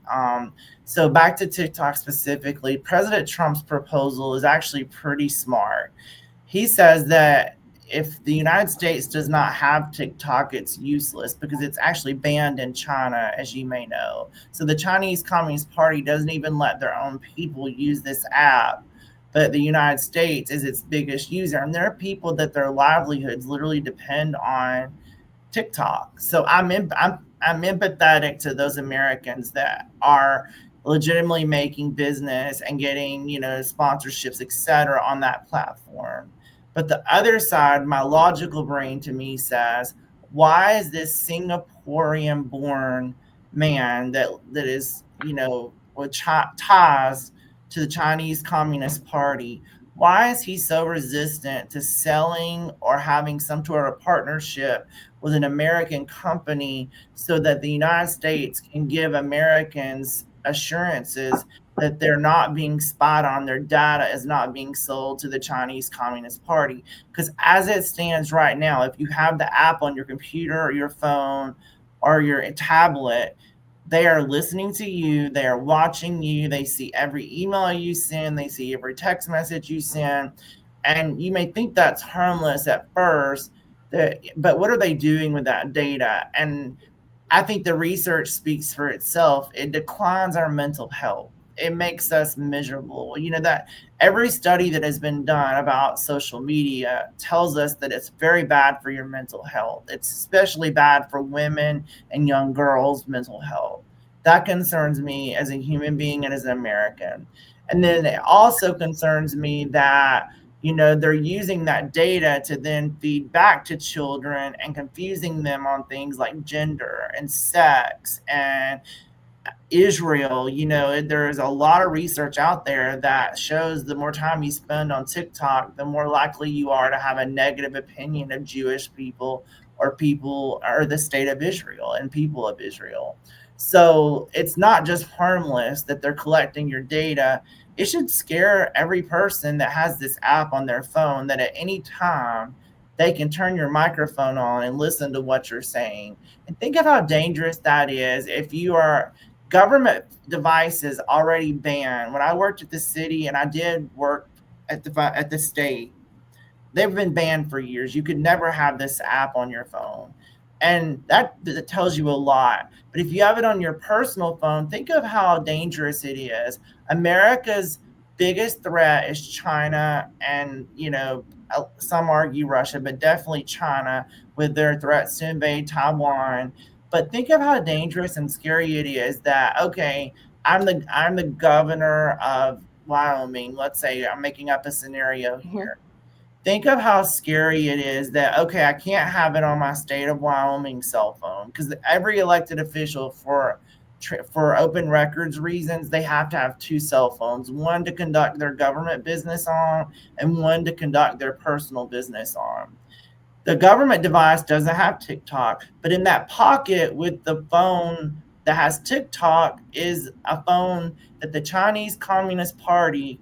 So back to TikTok specifically, President Trump's proposal is actually pretty smart. He says that if the United States does not have TikTok, it's useless because it's actually banned in China, as you may know. So the Chinese Communist Party doesn't even let their own people use this app, but the United States is its biggest user. And there are people that their livelihoods literally depend on TikTok. So I'm empathetic to those Americans that are legitimately making business and getting, sponsorships, etc. on that platform. But the other side, my logical brain to me says, why is this Singaporean born man that is, with ties to the Chinese Communist Party, why is he so resistant to selling or having some sort of partnership with an American company so that the United States can give Americans assurances that they're not being spied on, their data is not being sold to the Chinese Communist Party? Because as it stands right now, if you have the app on your computer or your phone or your tablet, they are listening to you, they are watching you, they see every email you send, they see every text message you send. And you may think that's harmless at first, but what are they doing with that data? And I think the research speaks for itself. It declines our mental health. It makes us miserable. That every study that has been done about social media tells us that it's very bad for your mental health. It's especially bad for women and young girls' mental health. That concerns me as a human being and as an American. And then it also concerns me that they're using that data to then feed back to children and confusing them on things like gender and sex and Israel. There is a lot of research out there that shows the more time you spend on TikTok, the more likely you are to have a negative opinion of Jewish people or the state of Israel and people of Israel. So it's not just harmless that they're collecting your data. It should scare every person that has this app on their phone that at any time they can turn your microphone on and listen to what you're saying. And think of how dangerous that is if you are government devices already banned. When I worked at the city and I did work at the state, they've been banned for years. You could never have this app on your phone. And that tells you a lot. But if you have it on your personal phone, think of how dangerous it is. America's biggest threat is China and, some argue Russia, but definitely China with their threats to invade Taiwan. But think of how dangerous and scary it is that, okay, I'm the governor of Wyoming. Let's say I'm making up a scenario here. Think of how scary it is that, okay, I can't have it on my state of Wyoming cell phone because every elected official for open records reasons, they have to have two cell phones, one to conduct their government business on and one to conduct their personal business on. The government device doesn't have TikTok, but in that pocket with the phone that has TikTok is a phone that the Chinese Communist Party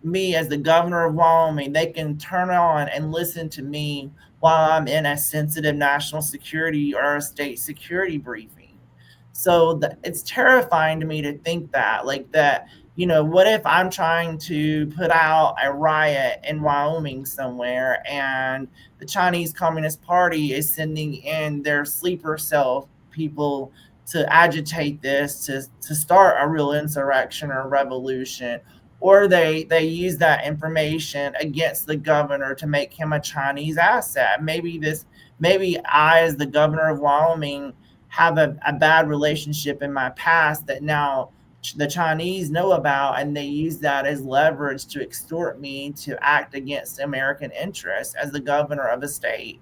me as the governor of Wyoming, they can turn on and listen to me while I'm in a sensitive national security or a state security briefing. So it's terrifying to me to think that, what if I'm trying to put out a riot in Wyoming somewhere and the Chinese Communist Party is sending in their sleeper cell people to agitate this, to start a real insurrection or revolution, or they use that information against the governor to make him a Chinese asset. Maybe I, as the governor of Wyoming, have a bad relationship in my past that now the Chinese know about, and they use that as leverage to extort me to act against American interests as the governor of a state.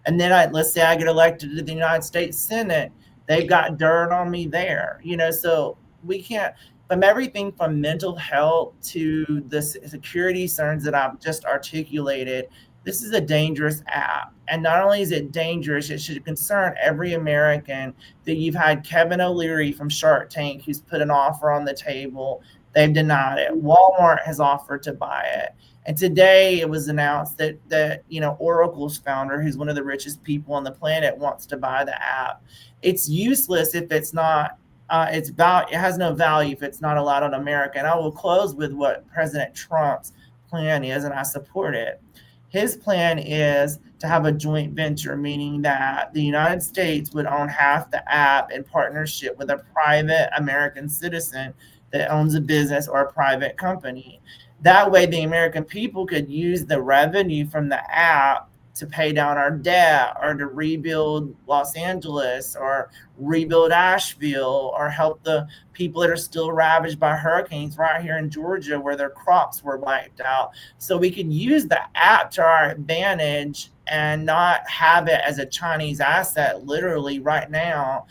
And then let's say I get elected to the United States Senate, they've got dirt on me there, so we can't. From everything from mental health to the security concerns that I've just articulated, this is a dangerous app. And not only is it dangerous, it should concern every American that you've had Kevin O'Leary from Shark Tank, who's put an offer on the table they've denied it. Walmart has offered to buy it. And today it was announced that Oracle's founder, who's one of the richest people on the planet, wants to buy the app. It's useless if it's not. It has no value if it's not allowed in America. And I will close with what President Trump's plan is, and I support it. His plan is to have a joint venture, meaning that the United States would own half the app in partnership with a private American citizen that owns a business or a private company. That way, the American people could use the revenue from the app to pay down our debt, or to rebuild Los Angeles, or rebuild Asheville, or help the people that are still ravaged by hurricanes right here in Georgia where their crops were wiped out. So we can use the app to our advantage and not have it as a Chinese asset literally right now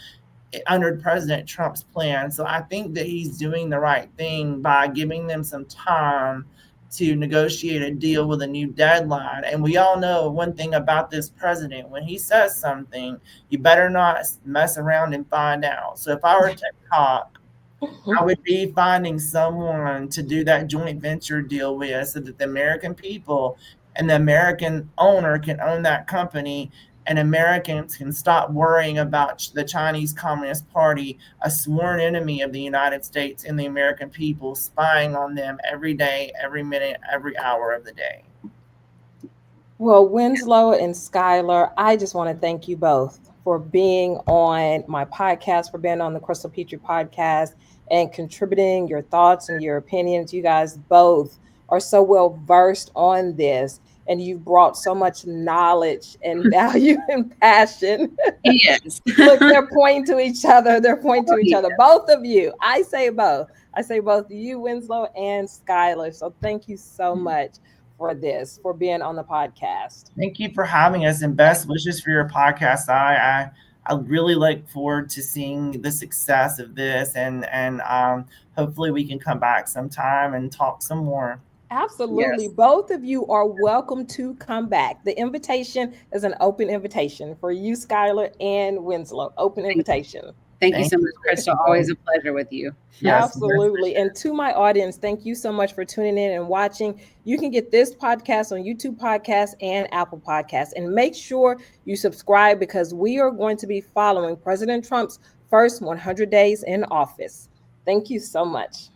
under President Trump's plan. So I think that he's doing the right thing by giving them some time to negotiate a deal with a new deadline. And we all know one thing about this president: when he says something, you better not mess around and find out. So if I were TikTok, I would be finding someone to do that joint venture deal with, so that the American people and the American owner can own that company, and Americans can stop worrying about the Chinese Communist Party, a sworn enemy of the United States and the American people, spying on them every day, every minute, every hour of the day. Well, Winslow and Skyler, I just want to thank you both for being on my podcast, for being on the Crystal Petry Podcast, and contributing your thoughts and your opinions. You guys both are so well versed on this, and you've brought so much knowledge and value and passion. Yes. Look, they're pointing to each other. They're pointing to each other. Both of you. I say both. I say both you, Winslow, and Skyler. So thank you so much for this, for being on the podcast. Thank you for having us, and best wishes for your podcast. I really look forward to seeing the success of this, and hopefully we can come back sometime and talk some more. Absolutely. Yes. Both of you are welcome to come back. The invitation is an open invitation for you, Skyler and Winslow. Open invitation. Thank you so much, Crystal. Always a pleasure with you. Yes. Absolutely. And to my audience, thank you so much for tuning in and watching. You can get this podcast on YouTube Podcasts and Apple Podcasts. And make sure you subscribe, because we are going to be following President Trump's first 100 days in office. Thank you so much.